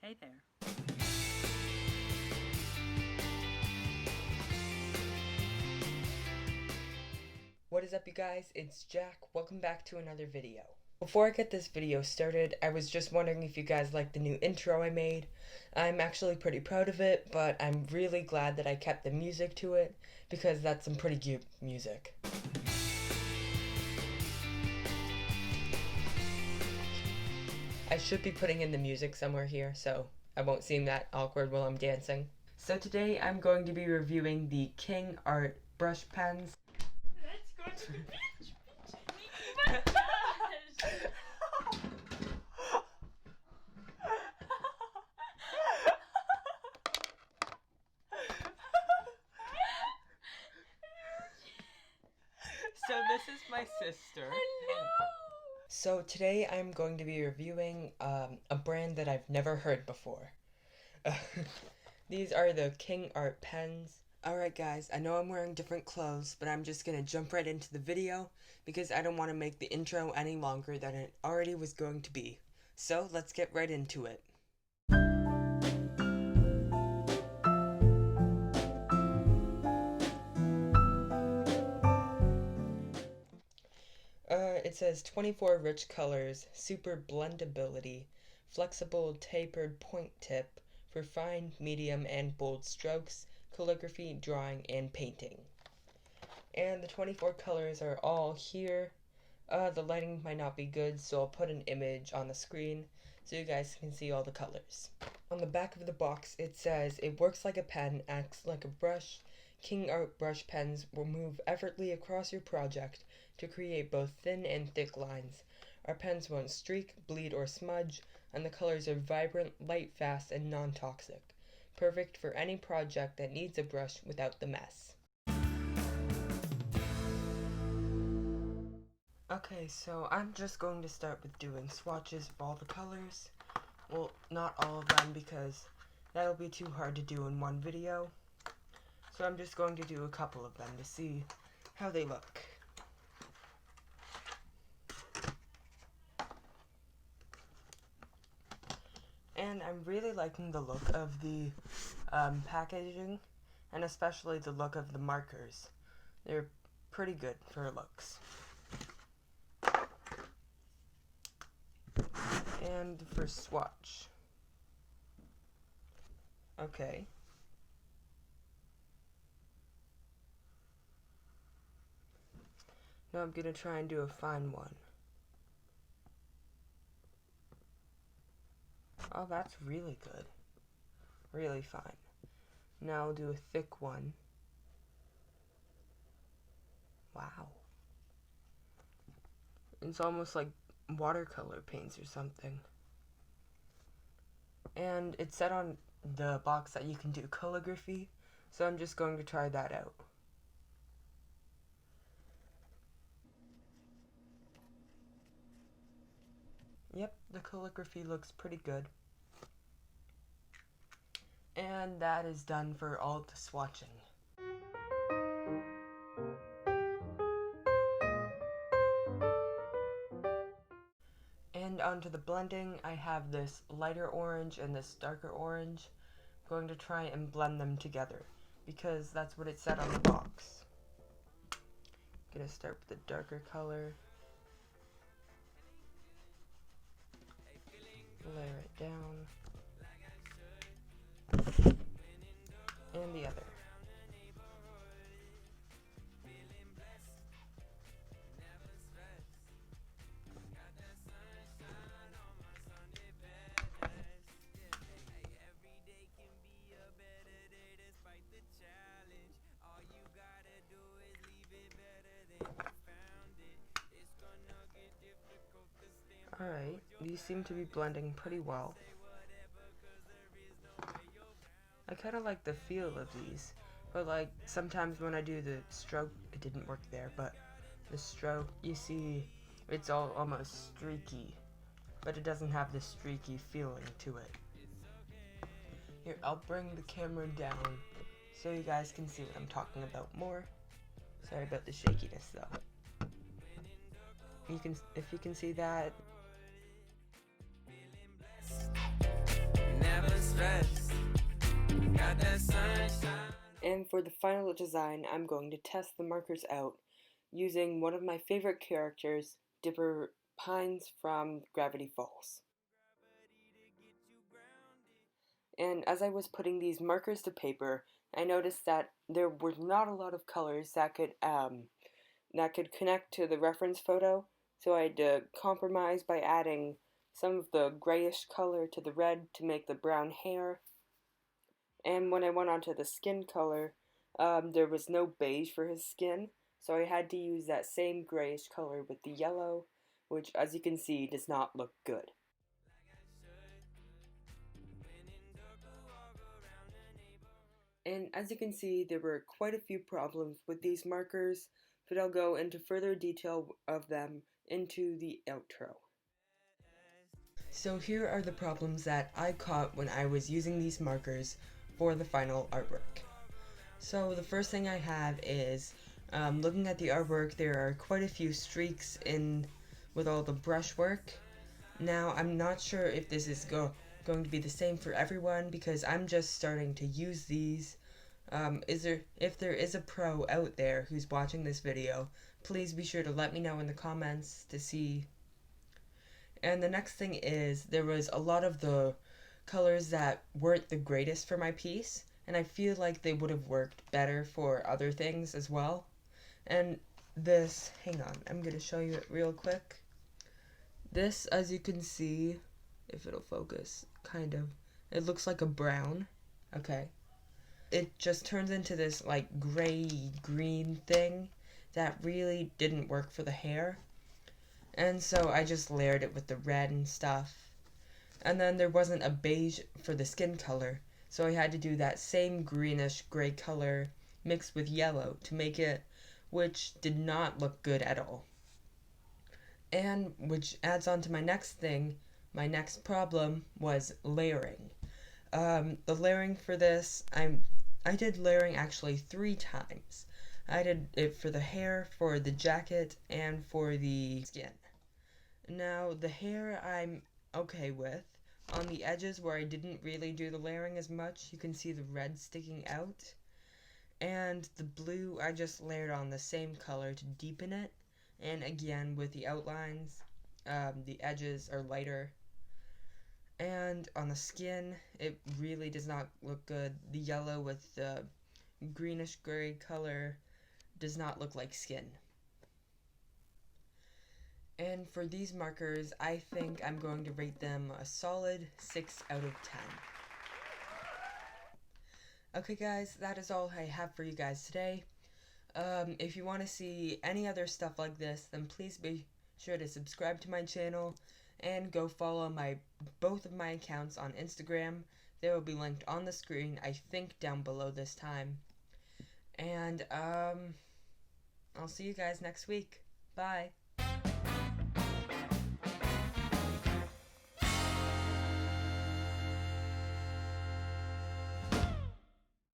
Hey there. What is up, you guys? It's Jack. Welcome back to another video. Before I get this video started, I was just wondering if you guys liked the new intro I made. I'm actually pretty proud of it, but I'm really glad that I kept the music to it, because that's some pretty cute music. I should be putting in the music somewhere here, so I won't seem that awkward while I'm dancing. So today I'm going to be reviewing the KingArt brush pens. Let's go to the beach. Oh my gosh. So this is my sister. Hello. So today I'm going to be reviewing a brand that I've never heard before. These are the KingArt pens. Alright guys, I know I'm wearing different clothes, but I'm just gonna jump right into the video because I don't want to make the intro any longer than it already was going to be. So let's get right into it. It says 24 rich colors, super blendability, flexible tapered point tip for fine, medium, and bold strokes, calligraphy, drawing, and painting. And the 24 colors are all here. The lighting might not be good, so I'll put an image on the screen so you guys can see all the colors. On the back of the box, it says, it works like a pen, acts like a brush. KingArt brush pens will move effortlessly across your project to create both thin and thick lines. Our pens won't streak, bleed, or smudge, and the colors are vibrant, light, fast, and non-toxic. Perfect for any project that needs a brush without the mess. Okay, so I'm just going to start with doing swatches of all the colors. Well, not all of them because that'll be too hard to do in one video. So I'm just going to do a couple of them to see how they look. And I'm really liking the look of the packaging, and especially the look of the markers. They're pretty good for looks. And the first swatch. Okay. Now I'm gonna try and do a fine one. Oh, that's really good. Really fine. Now I'll do a thick one. Wow. It's almost like watercolor paints or something. And it said on the box that you can do calligraphy, so I'm just going to try that out. Yep, the calligraphy looks pretty good. And that is done for all the swatching. And onto the blending, I have this lighter orange and this darker orange. I'm going to try and blend them together because that's what it said on the box. I'm gonna start with the darker color. Layer it down. And the other. Alright, these seem to be blending pretty well. I kind of like the feel of these, but like sometimes when I do the stroke, it didn't work there, but the stroke, you see it's all almost streaky, but it doesn't have the streaky feeling to it. Here, I'll bring the camera down so you guys can see what I'm talking about more. Sorry about the shakiness though. If you can see that. Never for the final design, I'm going to test the markers out using one of my favorite characters, Dipper Pines from Gravity Falls. And as I was putting these markers to paper, I noticed that there were not a lot of colors that could connect to the reference photo, so I had to compromise by adding some of the grayish color to the red to make the brown hair. And when I went on to the skin color, there was no beige for his skin, so I had to use that same grayish color with the yellow, which, as you can see, does not look good. And as you can see, there were quite a few problems with these markers, but I'll go into further detail of them into the outro. So here are the problems that I caught when I was using these markers for the final artwork. So the first thing I have is, looking at the artwork, there are quite a few streaks in with all the brushwork. Now, I'm not sure if this is going to be the same for everyone, because I'm just starting to use these. If there is a pro out there who's watching this video, please be sure to let me know in the comments to see. And the next thing is, there was a lot of the colors that weren't the greatest for my piece, and I feel like they would have worked better for other things as well. And this, hang on, I'm going to show you it real quick. This, as you can see, if it'll focus, kind of, it looks like a brown, okay. It just turns into this like gray green thing that really didn't work for the hair. And so I just layered it with the red and stuff. And then there wasn't a beige for the skin color, so I had to do that same greenish gray color mixed with yellow to make it, which did not look good at all. And which adds on to my next thing, my next problem was layering. The layering for this, I did layering actually 3 times. I did it for the hair, for the jacket, and for the skin. Now, the hair I'm okay with. On the edges where I didn't really do the layering as much, you can see the red sticking out. And the blue, I just layered on the same color to deepen it. And again, with the outlines, the edges are lighter. And on the skin, it really does not look good. The yellow with the greenish gray color does not look like skin. And for these markers, I think I'm going to rate them a solid 6 out of 10. Okay guys, that is all I have for you guys today. If you want to see any other stuff like this, then please be sure to subscribe to my channel and go follow both of my accounts on Instagram. They will be linked on the screen, I think down below this time. And I'll see you guys next week. Bye.